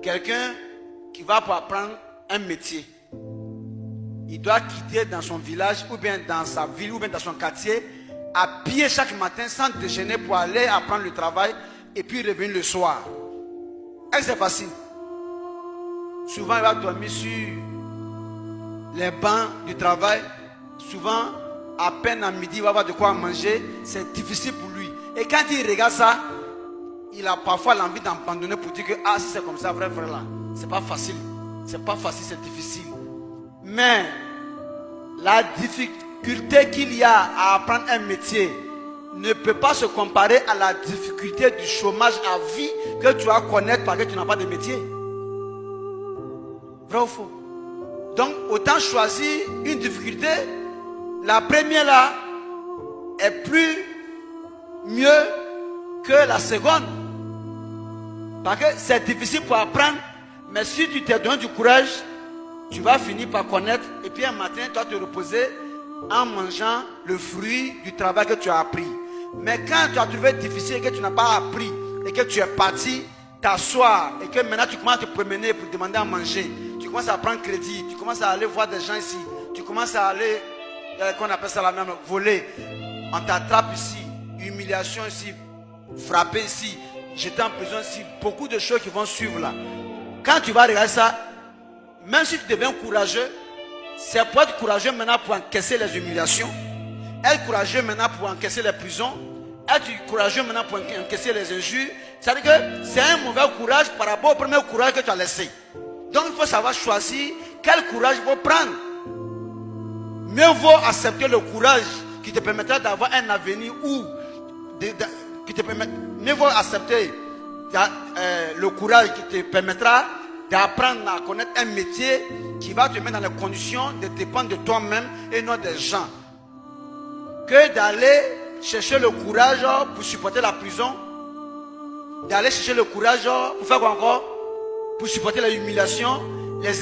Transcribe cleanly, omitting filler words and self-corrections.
Quelqu'un qui va pour apprendre un métier, il doit quitter dans son village ou bien dans sa ville ou bien dans son quartier à pied chaque matin sans déjeuner pour aller apprendre le travail et puis revenir le soir. Est-ce que c'est facile? Souvent il va dormir sur les bancs du travail. Souvent à peine à midi il va avoir de quoi manger. C'est difficile pour lui. Et quand il regarde ça, il a parfois l'envie d'abandonner pour dire que ah, si c'est comme ça, vrai frère là, c'est pas facile. C'est pas facile, c'est difficile. Mais la difficulté qu'il y a à apprendre un métier ne peut pas se comparer à la difficulté du chômage à vie que tu vas connaître parce que tu n'as pas de métier. Vrai ou faux? Donc autant choisir une difficulté. La première là est plus mieux que la seconde. Parce que c'est difficile pour apprendre, mais si tu te donnes du courage, tu vas finir par connaître. Et puis un matin, tu vas te reposer en mangeant le fruit du travail que tu as appris. Mais quand tu as trouvé difficile et que tu n'as pas appris, et que tu es parti t'asseoir, et que maintenant tu commences à te promener pour demander à manger, tu commences à prendre crédit, tu commences à aller voir des gens ici, tu commences à aller, qu'on appelle ça la même, voler, on t'attrape ici, humiliation ici, frapper ici, jeter en prison ici, beaucoup de choses qui vont suivre là. Quand tu vas regarder ça, même si tu deviens courageux, c'est pour être courageux maintenant pour encaisser les humiliations, être courageux maintenant pour encaisser les prisons, être courageux maintenant pour encaisser les injures. C'est-à-dire que c'est un mauvais courage par rapport au premier courage que tu as laissé. Donc il faut savoir choisir quel courage il faut prendre. Mieux vaut accepter le courage qui te permettra d'avoir un avenir ou qui te permet, mieux vaut accepter le courage qui te permettra d'apprendre à connaître un métier qui va te mettre dans les conditions de dépendre de toi-même et non des gens, que d'aller chercher le courage pour supporter la prison, d'aller chercher le courage pour faire quoi encore? Pour supporter la humiliation, les